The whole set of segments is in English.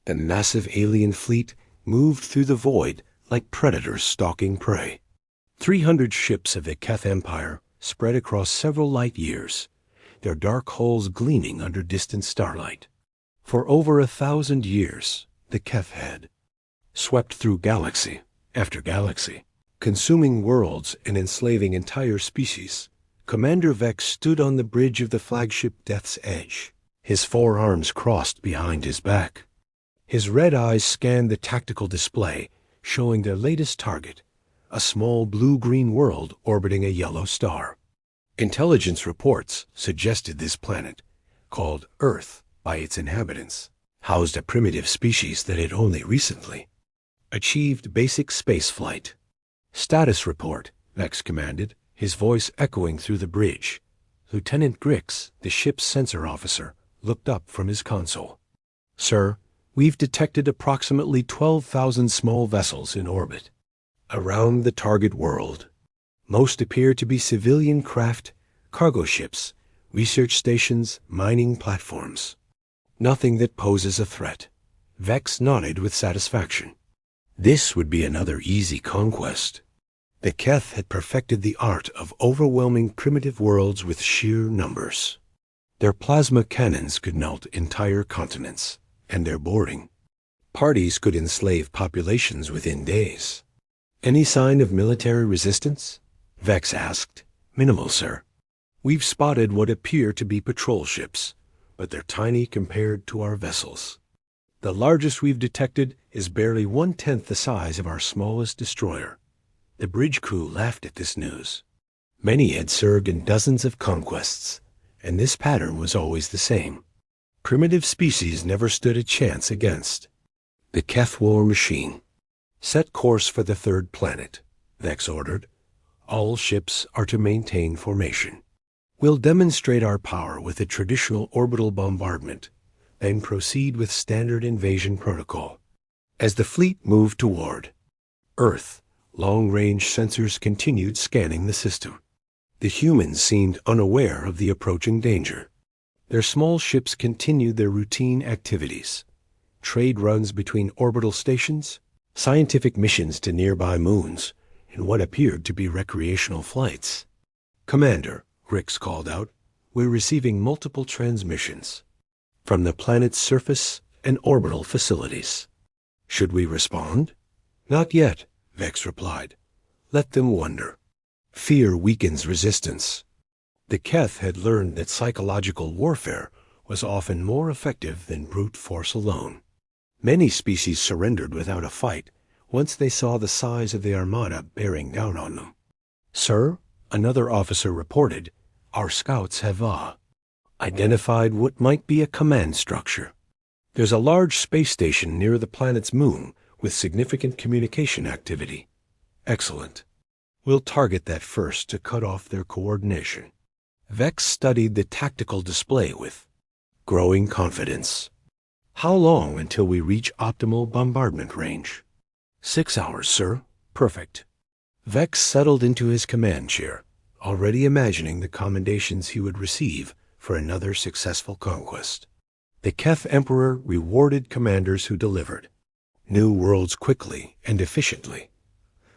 The massive alien fleet moved through the void like predators stalking prey. 300 ships of the Keth Empire spread across several light years, their dark hulls gleaming under distant starlight. For over 1,000 years, the Keth had swept through galaxy after galaxy, consuming worlds and enslaving entire species. Commander Vex stood on the bridge of the flagship Death's Edge, his forearms crossed behind his back. His red eyes scanned the tactical display, showing their latest target, a small blue-green world orbiting a yellow star. Intelligence reports suggested this planet, called Earth by its inhabitants, housed a primitive species that had only recently achieved basic spaceflight. "Status report," Vex commanded, his voice echoing through the bridge. Lieutenant Grix, the ship's sensor officer, looked up from his console. "Sir, we've detected approximately 12,000 small vessels in orbit around the target world. Most appear to be civilian craft, cargo ships, research stations, mining platforms. Nothing that poses a threat." Vex nodded with satisfaction. This would be another easy conquest. The Keth had perfected the art of overwhelming primitive worlds with sheer numbers. Their plasma cannons could melt entire continents, and their boarding parties could enslave populations within days. "Any sign of military resistance?" Vex asked. "Minimal, sir. We've spotted what appear to be patrol ships, but they're tiny compared to our vessels. The largest we've detected is barely 1/10 the size of our smallest destroyer." The bridge crew laughed at this news. Many had served in dozens of conquests, and this pattern was always the same. Primitive species never stood a chance against the Keth war machine. "Set course for the third planet," Vex ordered. "All ships are to maintain formation. We'll demonstrate our power with a traditional orbital bombardment, then proceed with standard invasion protocol." As the fleet moved toward Earth, long-range sensors continued scanning the system. The humans seemed unaware of the approaching danger. Their small ships continued their routine activities, trade runs between orbital stations, scientific missions to nearby moons, and what appeared to be recreational flights. "Commander," Grix called out, "we're receiving multiple transmissions from the planet's surface and orbital facilities. Should we respond?" "Not yet," Vex replied. "Let them wonder. Fear weakens resistance." The Keth had learned that psychological warfare was often more effective than brute force alone. Many species surrendered without a fight once they saw the size of the Armada bearing down on them. "Sir," another officer reported, "our scouts have identified what might be a command structure. There's a large space station near the planet's moon with significant communication activity." "Excellent. We'll target that first to cut off their coordination." Vex studied the tactical display with growing confidence. "How long until we reach optimal bombardment range?" 6 hours, sir. Perfect." Vex settled into his command chair, already imagining the commendations he would receive for another successful conquest. The Keth Emperor rewarded commanders who delivered new worlds quickly and efficiently.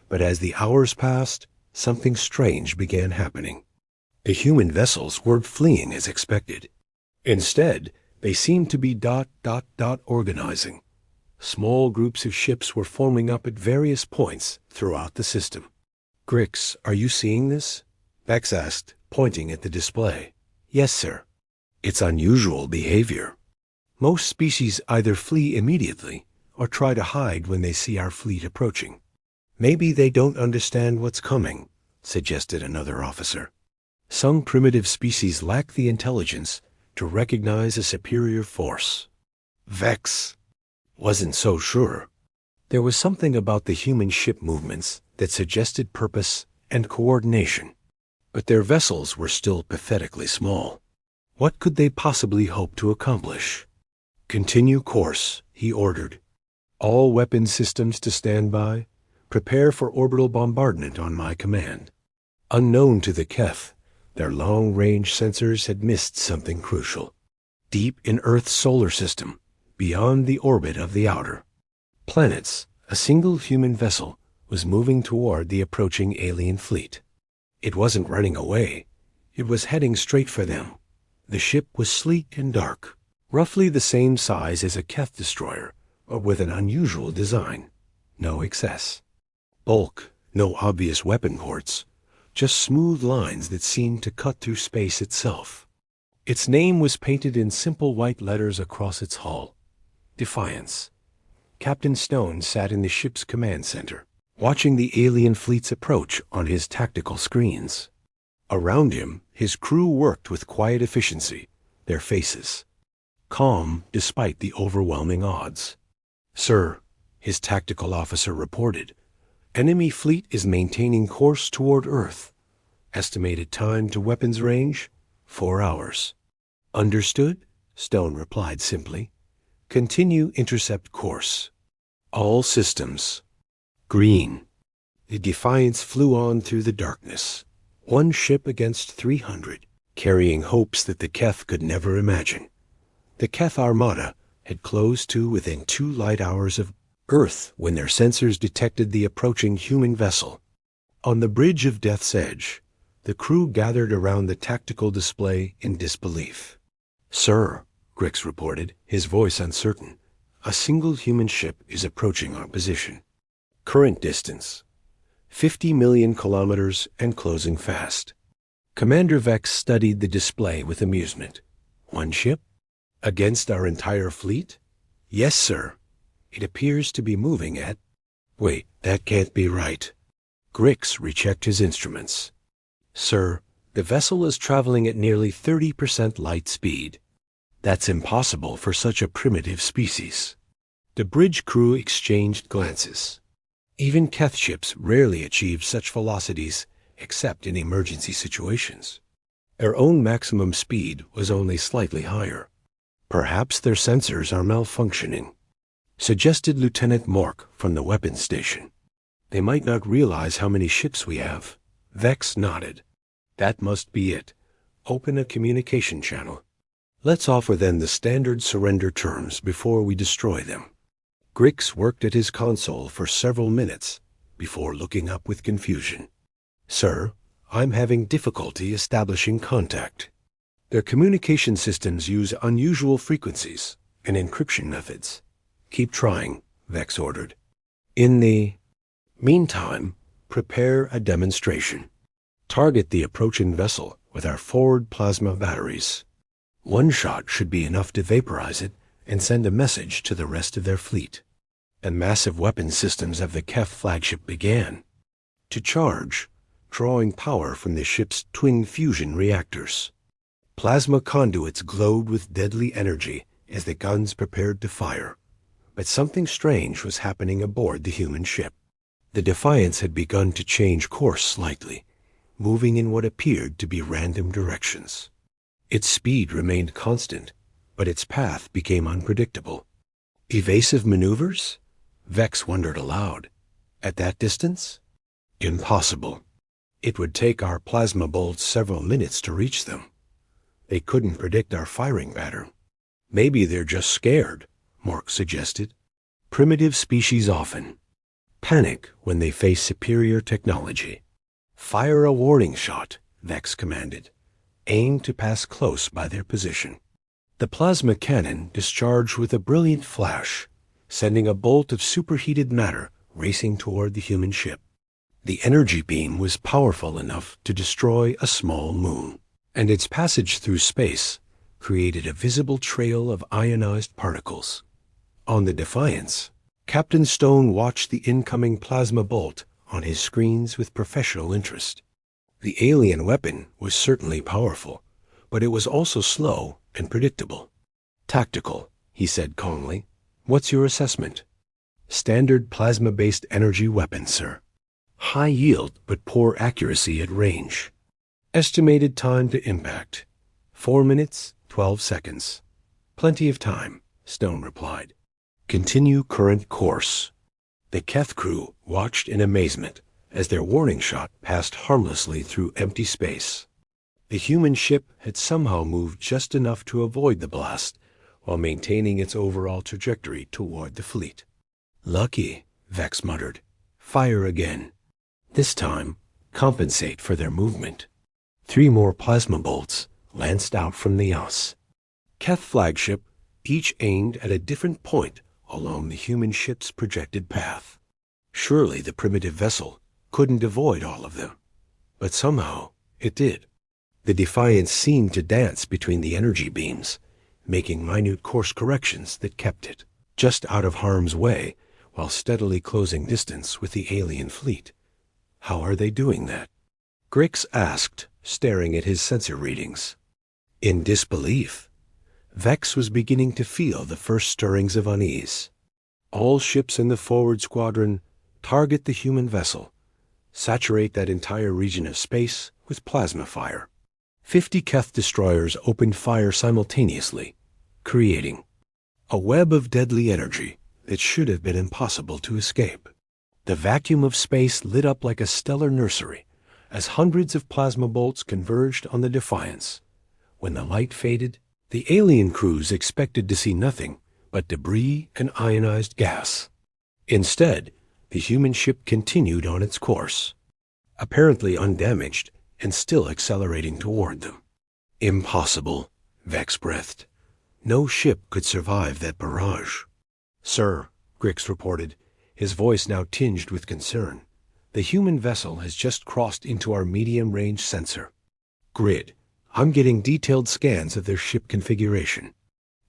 But as the hours passed, something strange began happening. The human vessels weren't fleeing as expected. Instead, they seemed to be organizing. Small groups of ships were forming up at various points throughout the system. "Grix, are you seeing this?" Vex asked, pointing at the display. "Yes, sir. It's unusual behavior. Most species either flee immediately or try to hide when they see our fleet approaching." "Maybe they don't understand what's coming," suggested another officer. "Some primitive species lack the intelligence to recognize a superior force." Vex wasn't so sure. There was something about the human ship movements that suggested purpose and coordination, but their vessels were still pathetically small. What could they possibly hope to accomplish? "Continue course," he ordered. "All weapon systems to stand by. Prepare for orbital bombardment on my command." Unknown to the Keth, their long-range sensors had missed something crucial. Deep in Earth's solar system, beyond the orbit of the outer planets, a single human vessel was moving toward the approaching alien fleet. It wasn't running away. It was heading straight for them. The ship was sleek and dark, roughly the same size as a Keth destroyer, but with an unusual design. No excess bulk, no obvious weapon ports, just smooth lines that seemed to cut through space itself. Its name was painted in simple white letters across its hull: Defiance. Captain Stone sat in the ship's command center, watching the alien fleet's approach on his tactical screens. Around him, his crew worked with quiet efficiency, their faces calm despite the overwhelming odds. "Sir," his tactical officer reported, "enemy fleet is maintaining course toward Earth. Estimated time to weapons range, 4 hours. "Understood," Stone replied simply. "Continue intercept course. All systems green." The Defiance flew on through the darkness, one ship against 300, carrying hopes that the Keth could never imagine. The Keth Armada had closed to within 2 light hours of Earth when their sensors detected the approaching human vessel. On the bridge of Death's Edge, the crew gathered around the tactical display in disbelief. "Sir," Grix reported, his voice uncertain, "a single human ship is approaching our position. Current distance, 50 million kilometers and closing fast." Commander Vex studied the display with amusement. "One ship? Against our entire fleet?" "Yes, sir. It appears to be moving at—" "Wait, that can't be right." Grix rechecked his instruments. "Sir, the vessel is traveling at nearly 30% light speed. That's impossible for such a primitive species." The bridge crew exchanged glances. Even Keth ships rarely achieved such velocities except in emergency situations. Their own maximum speed was only slightly higher. "Perhaps their sensors are malfunctioning," suggested Lieutenant Mork from the weapons station. "They might not realize how many ships we have." Vex nodded. "That must be it. Open a communication channel. Let's offer them the standard surrender terms before we destroy them." Grix worked at his console for several minutes before looking up with confusion. "Sir, I'm having difficulty establishing contact. Their communication systems use unusual frequencies and encryption methods." "Keep trying," Vex ordered. "In the meantime, prepare a demonstration. Target the approaching vessel with our forward plasma batteries. One shot should be enough to vaporize it and send a message to the rest of their fleet." And massive weapons systems of the Kef flagship began to charge, drawing power from the ship's twin fusion reactors. Plasma conduits glowed with deadly energy as the guns prepared to fire. But something strange was happening aboard the human ship. The Defiance had begun to change course slightly, moving in what appeared to be random directions. Its speed remained constant, but its path became unpredictable. Evasive maneuvers? Vex wondered aloud. At that distance? Impossible. It would take our plasma bolts several minutes to reach them. They couldn't predict our firing pattern. "Maybe they're just scared," Mork suggested. "Primitive species often panic when they face superior technology." "Fire a warning shot," Vex commanded. "Aim to pass close by their position." The plasma cannon discharged with a brilliant flash, sending a bolt of superheated matter racing toward the human ship. The energy beam was powerful enough to destroy a small moon, and its passage through space created a visible trail of ionized particles. On the Defiance, Captain Stone watched the incoming plasma bolt on his screens with professional interest. The alien weapon was certainly powerful, but it was also slow and predictable. "Tactical," he said calmly. "What's your assessment?" "Standard plasma-based energy weapon, sir. High yield but poor accuracy at range. Estimated time to impact, 4 minutes, 12 seconds. Plenty of time," Stone replied. "Continue current course." The Keth crew watched in amazement as their warning shot passed harmlessly through empty space. The human ship had somehow moved just enough to avoid the blast, while maintaining its overall trajectory toward the fleet. "Lucky," Vex muttered. "Fire again. This time, compensate for their movement." 3 more plasma bolts lanced out from the Yas. Keth flagship, each aimed at a different point along the human ship's projected path. Surely the primitive vessel couldn't avoid all of them, but somehow it did. The Defiance seemed to dance between the energy beams, making minute course corrections that kept it just out of harm's way while steadily closing distance with the alien fleet. How are they doing that? Grix asked, staring at his sensor readings. In disbelief, Vex was beginning to feel the first stirrings of unease. "All ships in the forward squadron, target the human vessel. Saturate that entire region of space with plasma fire." 50 Keth destroyers opened fire simultaneously, creating a web of deadly energy that should have been impossible to escape. The vacuum of space lit up like a stellar nursery as hundreds of plasma bolts converged on the Defiance. When the light faded, the alien crews expected to see nothing but debris and ionized gas. Instead, the human ship continued on its course, apparently undamaged and still accelerating toward them. "Impossible," Vex breathed. "No ship could survive that barrage." "Sir," Grix reported, his voice now tinged with concern, "the human vessel has just crossed into our medium-range sensor grid. I'm getting detailed scans of their ship configuration."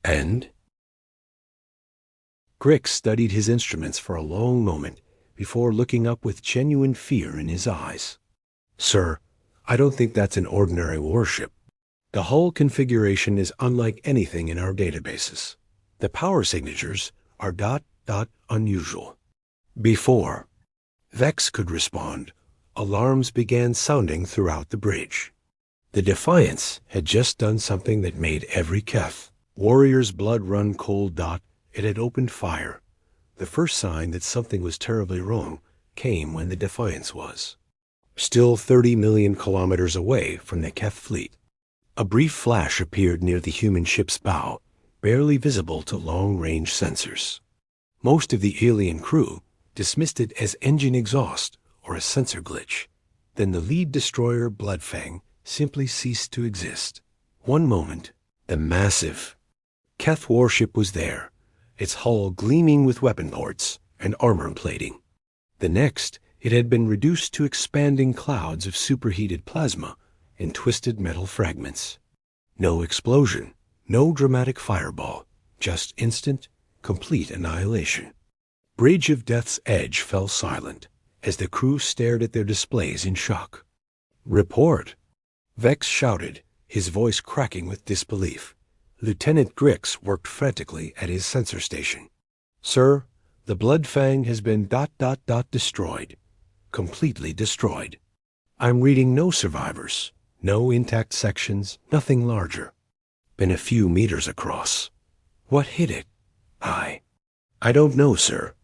"And?" Grix studied his instruments for a long moment before looking up with genuine fear in his eyes. "Sir, I don't think that's an ordinary warship. The hull configuration is unlike anything in our databases. The power signatures are ... unusual." Before Vex could respond, alarms began sounding throughout the bridge. The Defiance had just done something that made every Keth warrior's blood run cold. It had opened fire. The first sign that something was terribly wrong came when the Defiance was still 30 million kilometers away from the Keth fleet. A brief flash appeared near the human ship's bow, barely visible to long-range sensors. Most of the alien crew dismissed it as engine exhaust or a sensor glitch. Then the lead destroyer, Bloodfang, simply ceased to exist. One moment, the massive Keth warship was there, its hull gleaming with weapon ports and armor plating. The next, it had been reduced to expanding clouds of superheated plasma and twisted metal fragments. No explosion, no dramatic fireball, just instant, complete annihilation. Bridge of Death's Edge fell silent as the crew stared at their displays in shock. "Report!" Vex shouted, his voice cracking with disbelief. Lieutenant Grix worked frantically at his sensor station. "Sir, the Bloodfang has been ... destroyed. Completely destroyed. I'm reading no survivors, no intact sections, nothing larger. Been a few meters across. What hit it? I don't know, sir.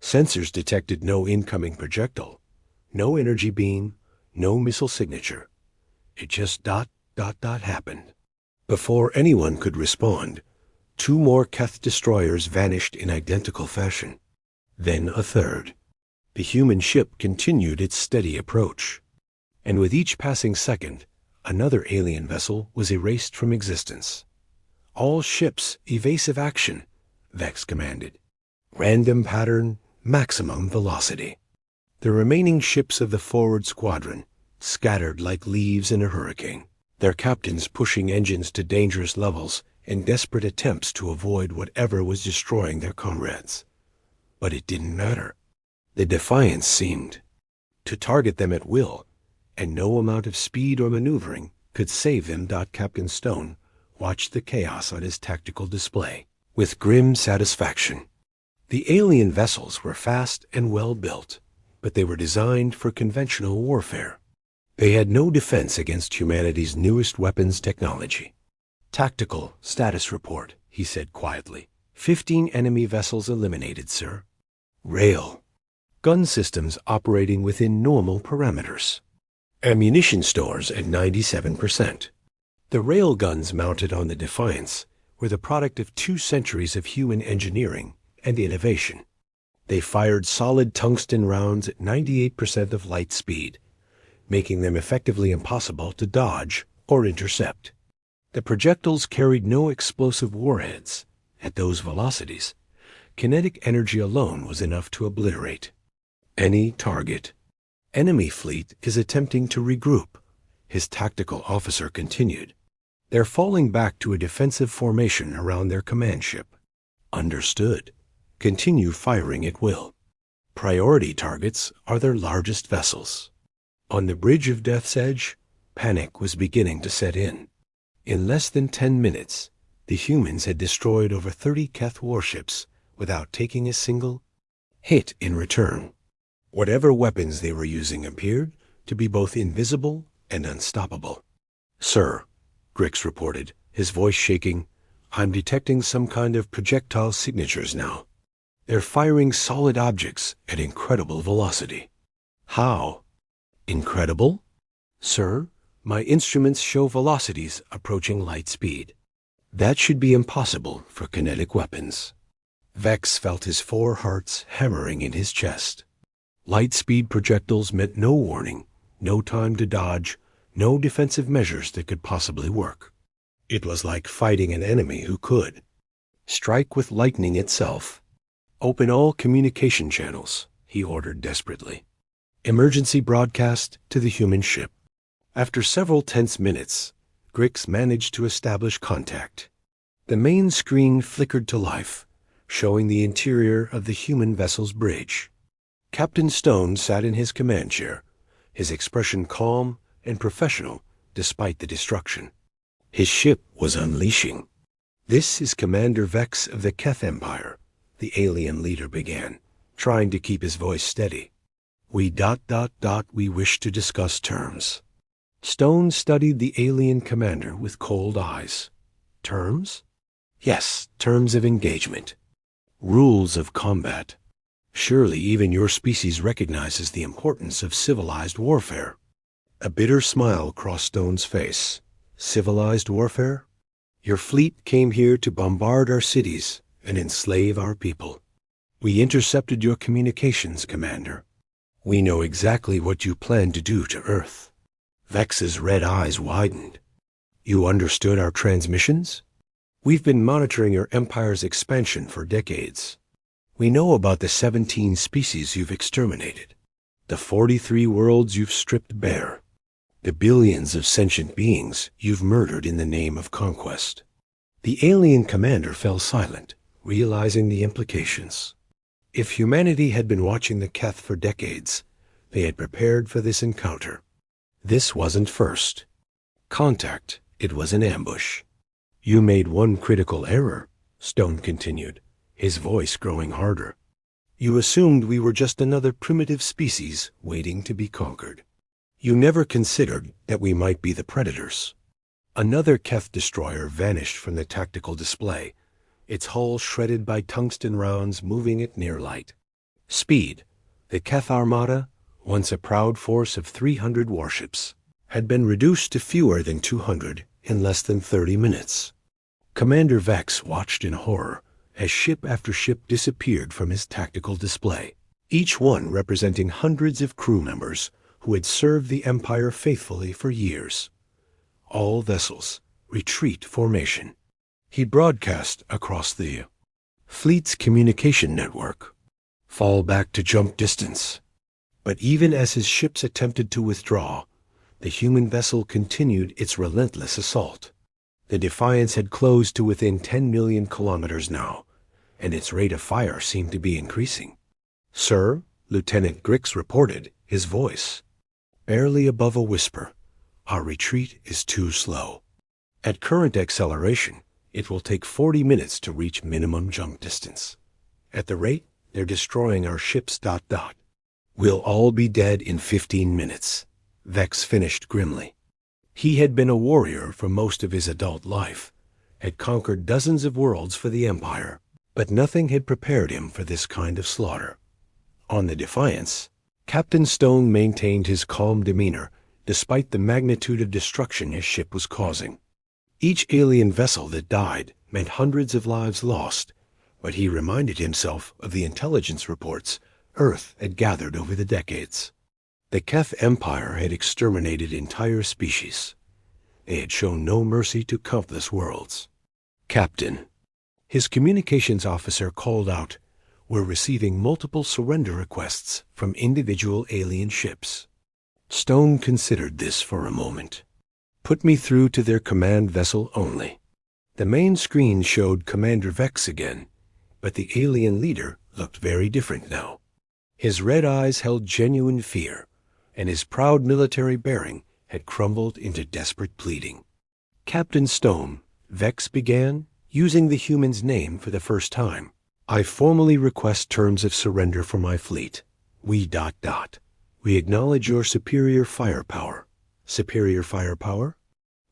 Sensors detected no incoming projectile, no energy beam, no missile signature. It just ... happened." Before anyone could respond, 2 more Keth destroyers vanished in identical fashion. Then a third. The human ship continued its steady approach. And with each passing second, another alien vessel was erased from existence. "All ships, evasive action," Vex commanded. "Random pattern, maximum velocity." The remaining ships of the forward squadron scattered like leaves in a hurricane, their captains pushing engines to dangerous levels in desperate attempts to avoid whatever was destroying their comrades. But it didn't matter. The Defiance seemed to target them at will, and no amount of speed or maneuvering could save them. Captain Stone watched the chaos on his tactical display with grim satisfaction. The alien vessels were fast and well built, but they were designed for conventional warfare. They had no defense against humanity's newest weapons technology. "Tactical status report," he said quietly. 15 enemy vessels eliminated, sir. Rail. Gun systems operating within normal parameters. Ammunition stores at 97%. The rail guns mounted on the Defiance were the product of 2 centuries of human engineering and innovation. They fired solid tungsten rounds at 98% of light speed, making them effectively impossible to dodge or intercept. The projectiles carried no explosive warheads. At those velocities, kinetic energy alone was enough to obliterate any target. Enemy fleet is attempting to regroup, his tactical officer continued. They're falling back to a defensive formation around their command ship. Understood. Continue firing at will. Priority targets are their largest vessels. On the bridge of Death's Edge, panic was beginning to set in. In less than 10 minutes, the humans had destroyed over 30 Keth warships without taking a single hit in return. Whatever weapons they were using appeared to be both invisible and unstoppable. "Sir," Grix reported, his voice shaking, "I'm detecting some kind of projectile signatures now. They're firing solid objects at incredible velocity." "How?" "Incredible?" "Sir, my instruments show velocities approaching light speed. That should be impossible for kinetic weapons." Vex felt his 4 hearts hammering in his chest. Light-speed projectiles meant no warning, no time to dodge, no defensive measures that could possibly work. It was like fighting an enemy who could strike with lightning itself. "Open all communication channels," he ordered desperately. "Emergency broadcast to the human ship." After several tense minutes, Grix managed to establish contact. The main screen flickered to life, showing the interior of the human vessel's bridge. Captain Stone sat in his command chair, his expression calm and professional despite the destruction. His ship was unleashing. "This is Commander Vex of the Keth Empire," the alien leader began, trying to keep his voice steady. We wish to discuss terms." Stone studied the alien commander with cold eyes. "Terms?" "Yes, terms of engagement. Rules of combat. Surely even your species recognizes the importance of civilized warfare." A bitter smile crossed Stone's face. "Civilized warfare? Your fleet came here to bombard our cities and enslave our people. We intercepted your communications, Commander. We know exactly what you plan to do to Earth." Vex's red eyes widened. "You understood our transmissions? We've been monitoring your Empire's expansion for decades. We know about the 17 species you've exterminated, the 43 worlds you've stripped bare, the billions of sentient beings you've murdered in the name of conquest." The alien commander fell silent, realizing the implications. If humanity had been watching the Keth for decades, they had prepared for this encounter. This wasn't first contact, it was an ambush. "You made one critical error," Stone continued, his voice growing harder. "You assumed we were just another primitive species waiting to be conquered. You never considered that we might be the predators." Another Keth destroyer vanished from the tactical display, its hull shredded by tungsten rounds moving at near light speed. The Keth Armada, once a proud force of 300 warships, had been reduced to fewer than 200 in less than 30 minutes. Commander Vex watched in horror as ship after ship disappeared from his tactical display, each one representing hundreds of crew members who had served the Empire faithfully for years. "All vessels, retreat formation." He broadcast across the fleet's communication network. "Fall back to jump distance." But even as his ships attempted to withdraw, the human vessel continued its relentless assault. The Defiance had closed to within 10 million kilometers now, and its rate of fire seemed to be increasing. "Sir," Lieutenant Grix reported, his voice barely above a whisper, "our retreat is too slow. At current acceleration, it will take 40 minutes to reach minimum jump distance. At the rate they're destroying our ships... We'll all be dead in 15 minutes, Vex finished grimly. He had been a warrior for most of his adult life, had conquered dozens of worlds for the Empire, but nothing had prepared him for this kind of slaughter. On the Defiance, Captain Stone maintained his calm demeanor despite the magnitude of destruction his ship was causing. Each alien vessel that died meant hundreds of lives lost, but he reminded himself of the intelligence reports Earth had gathered over the decades. The Keth Empire had exterminated entire species. They had shown no mercy to countless worlds. "Captain," his communications officer called out, "we're receiving multiple surrender requests from individual alien ships." Stone considered this for a moment. "Put me through to their command vessel only." The main screen showed Commander Vex again, but the alien leader looked very different now. His red eyes held genuine fear, and his proud military bearing had crumbled into desperate pleading. "Captain Stone," Vex began, using the human's name for the first time, "I formally request terms of surrender for my fleet. We ... We acknowledge your superior firepower." "Superior firepower?"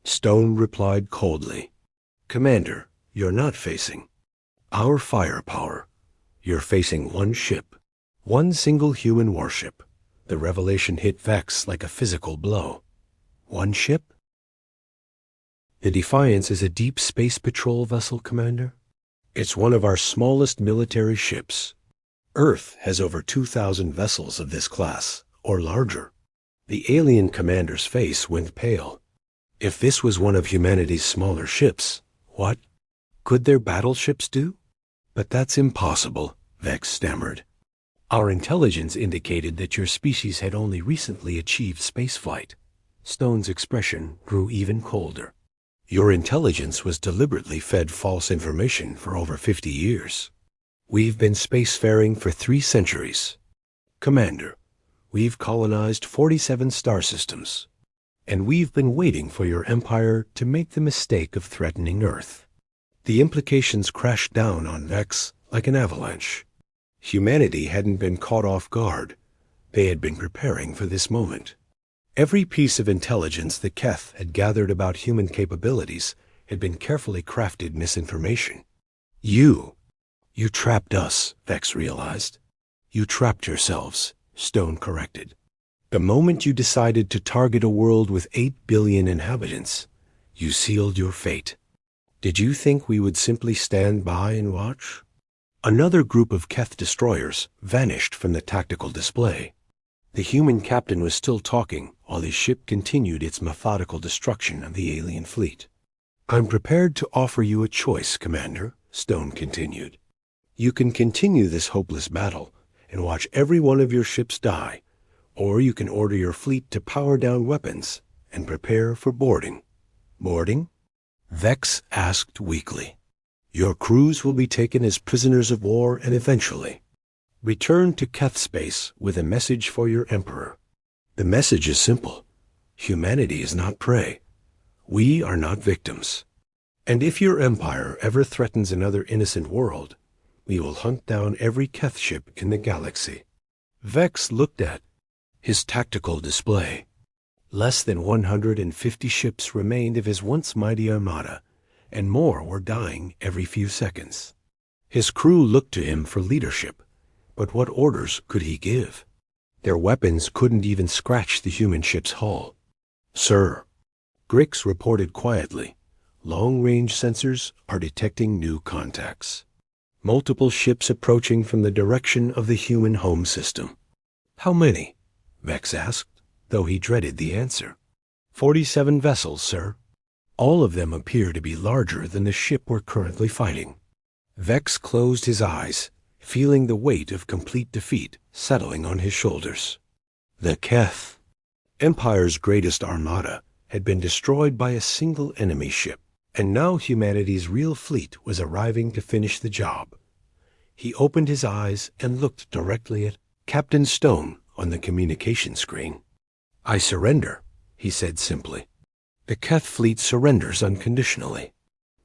Stone replied coldly. "Commander, you're not facing our firepower. You're facing one ship, one single human warship." The revelation hit Vex like a physical blow. "One ship?" "The Defiance is a deep space patrol vessel, Commander. It's one of our smallest military ships. Earth has over 2,000 vessels of this class, or larger." The alien commander's face went pale. If this was one of humanity's smaller ships, what could their battleships do? "But that's impossible," Vex stammered. "Our intelligence indicated that your species had only recently achieved spaceflight." Stone's expression grew even colder. "Your intelligence was deliberately fed false information for over 50 years. We've been spacefaring for 3 centuries. Commander, we've colonized 47 star systems, and we've been waiting for your empire to make the mistake of threatening Earth." The implications crashed down on Vex like an avalanche. Humanity hadn't been caught off guard. They had been preparing for this moment. Every piece of intelligence the Keth had gathered about human capabilities had been carefully crafted misinformation. You trapped us," Vex realized. "You trapped yourselves," Stone corrected. "The moment you decided to target a world with 8 billion inhabitants, you sealed your fate. Did you think we would simply stand by and watch?" Another group of Keth destroyers vanished from the tactical display. The human captain was still talking while his ship continued its methodical destruction of the alien fleet. "I'm prepared to offer you a choice, Commander," Stone continued. "You can continue this hopeless battle and watch every one of your ships die, or you can order your fleet to power down weapons and prepare for boarding." "Boarding?" Vex asked weakly. "Your crews will be taken as prisoners of war and eventually return to Keth space with a message for your emperor. The message is simple. Humanity is not prey. We are not victims. And if your empire ever threatens another innocent world, we will hunt down every Keth ship in the galaxy." Vex looked at his tactical display. Less than 150 ships remained of his once mighty Armada, and more were dying every few seconds. His crew looked to him for leadership, but what orders could he give? Their weapons couldn't even scratch the human ship's hull. "Sir," Grix reported quietly, "long-range sensors are detecting new contacts. Multiple ships approaching from the direction of the human home system." "How many?" Vex asked, though he dreaded the answer. 47 vessels, sir. All of them appear to be larger than the ship we're currently fighting." Vex closed his eyes, feeling the weight of complete defeat settling on his shoulders. The Keth Empire's greatest armada had been destroyed by a single enemy ship, and now humanity's real fleet was arriving to finish the job. He opened his eyes and looked directly at Captain Stone on the communication screen. "I surrender," he said simply. The Keth fleet surrenders unconditionally.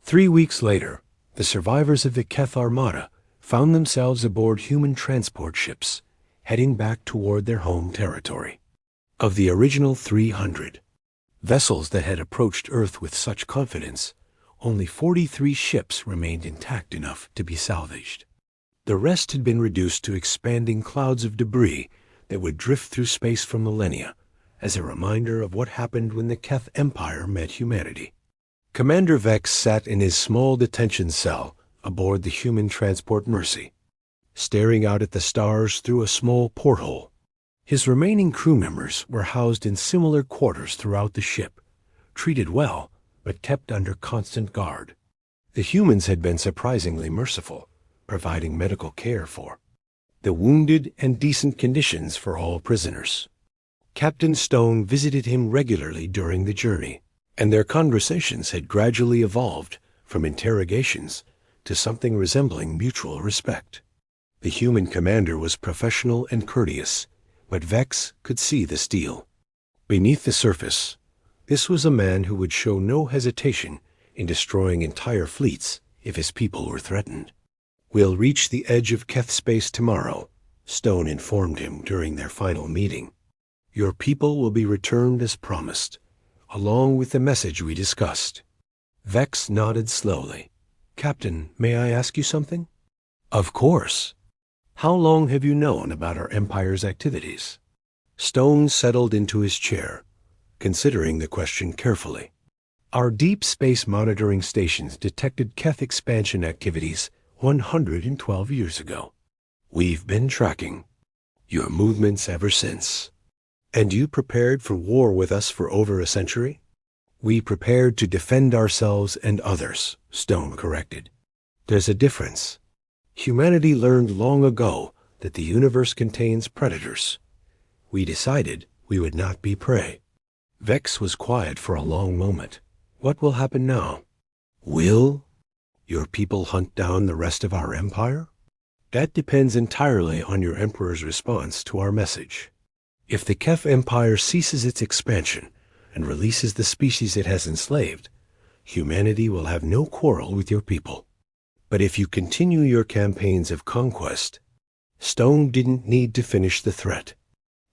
3 weeks later, the survivors of the Keth Armada found themselves aboard human transport ships, heading back toward their home territory. Of the original 300 vessels that had approached Earth with such confidence, only 43 ships remained intact enough to be salvaged. The rest had been reduced to expanding clouds of debris that would drift through space for millennia, as a reminder of what happened when the Keth Empire met humanity. Commander Vex sat in his small detention cell aboard the human transport Mercy, staring out at the stars through a small porthole. His remaining crew members were housed in similar quarters throughout the ship, treated well, but kept under constant guard. The humans had been surprisingly merciful, providing medical care for the wounded and decent conditions for all prisoners. Captain Stone visited him regularly during the journey, and their conversations had gradually evolved from interrogations to something resembling mutual respect. The human commander was professional and courteous, but Vex could see the steel beneath the surface. This was a man who would show no hesitation in destroying entire fleets if his people were threatened. "We'll reach the edge of Keth space tomorrow," Stone informed him during their final meeting. "Your people will be returned as promised, along with the message we discussed." Vex nodded slowly. "Captain, may I ask you something?" "Of course." "How long have you known about our Empire's activities?" Stone settled into his chair, considering the question carefully. "Our deep space monitoring stations detected Keth expansion activities 112 years ago. We've been tracking your movements ever since." "And you prepared for war with us for over a century?" "We prepared to defend ourselves and others," Stone corrected. "There's a difference. Humanity learned long ago that the universe contains predators. We decided we would not be prey." Vex was quiet for a long moment. "What will happen now?" "Will your people hunt down the rest of our empire?" "That depends entirely on your Emperor's response to our message. If the Keth Empire ceases its expansion and releases the species it has enslaved, humanity will have no quarrel with your people. But if you continue your campaigns of conquest..." Stone didn't need to finish the threat.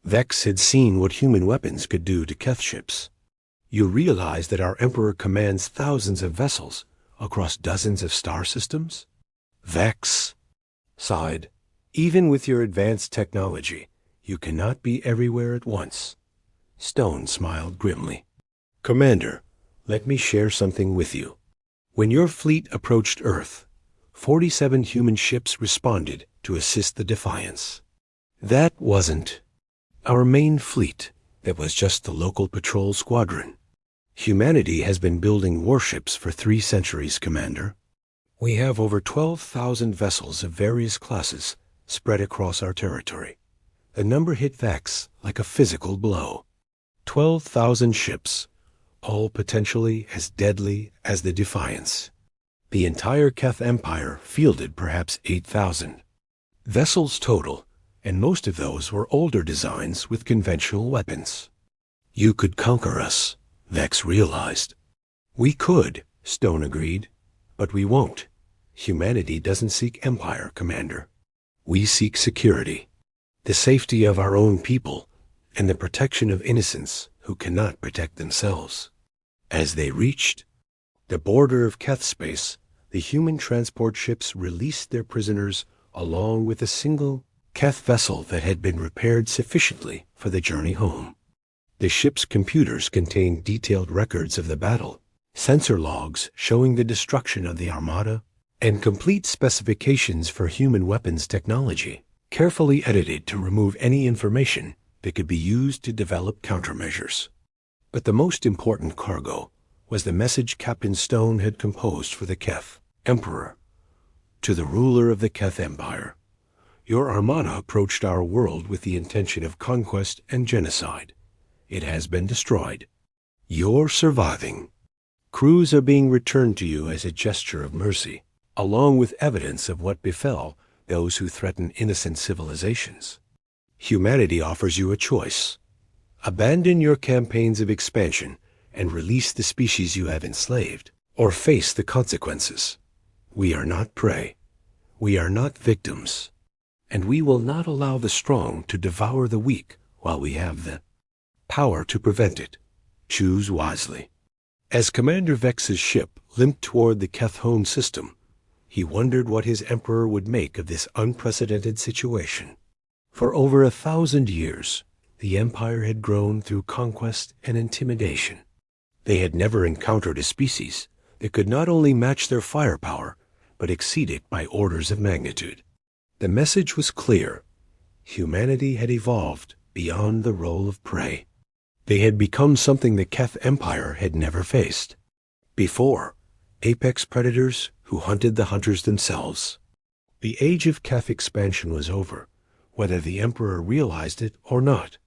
Vex had seen what human weapons could do to Keth ships. "You realize that our Emperor commands thousands of vessels across dozens of star systems?" Vex sighed. "Even with your advanced technology, you cannot be everywhere at once." Stone smiled grimly. "Commander, let me share something with you. When your fleet approached Earth, 47 human ships responded to assist the Defiance. That wasn't our main fleet. That was just the local patrol squadron. Humanity has been building warships for 3 centuries, Commander. We have over 12,000 vessels of various classes spread across our territory." The number hit Vex like a physical blow. 12,000 ships, all potentially as deadly as the Defiance. The entire Keth Empire fielded perhaps 8,000 vessels total, and most of those were older designs with conventional weapons. "You could conquer us," Vex realized. "We could," Stone agreed, "but we won't. Humanity doesn't seek empire, Commander. We seek security, the safety of our own people, and the protection of innocents who cannot protect themselves." As they reached the border of Keth space, the human transport ships released their prisoners along with a single Keth vessel that had been repaired sufficiently for the journey home. The ship's computers contained detailed records of the battle, sensor logs showing the destruction of the Armada, and complete specifications for human weapons technology, carefully edited to remove any information that could be used to develop countermeasures. But the most important cargo was the message Captain Stone had composed for the Keth Emperor. "To the ruler of the Keth Empire, your Armada approached our world with the intention of conquest and genocide. It has been destroyed. You're surviving. Crews are being returned to you as a gesture of mercy, along with evidence of what befell those who threaten innocent civilizations. Humanity offers you a choice. Abandon your campaigns of expansion and release the species you have enslaved, or face the consequences. We are not prey. We are not victims. And we will not allow the strong to devour the weak while we have the power to prevent it. Choose wisely." As Commander Vex's ship limped toward the Keth home system, he wondered what his Emperor would make of this unprecedented situation. For over 1,000 years, the Empire had grown through conquest and intimidation. They had never encountered a species that could not only match their firepower, but exceed it by orders of magnitude. The message was clear. Humanity had evolved beyond the role of prey. They had become something the Keth Empire had never faced. Before, apex predators who hunted the hunters themselves. The age of Keth expansion was over, whether the Emperor realized it or not.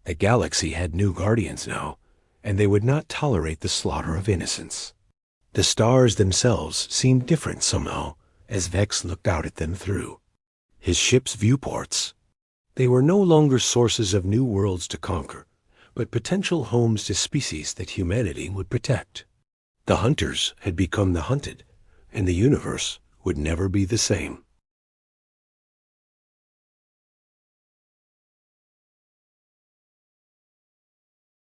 The galaxy had new guardians now, and they would not tolerate the slaughter of innocents. The stars themselves seemed different somehow, as Vex looked out at them through his ship's viewports. They were no longer sources of new worlds to conquer, but potential homes to species that humanity would protect. The hunters had become the hunted, and the universe would never be the same.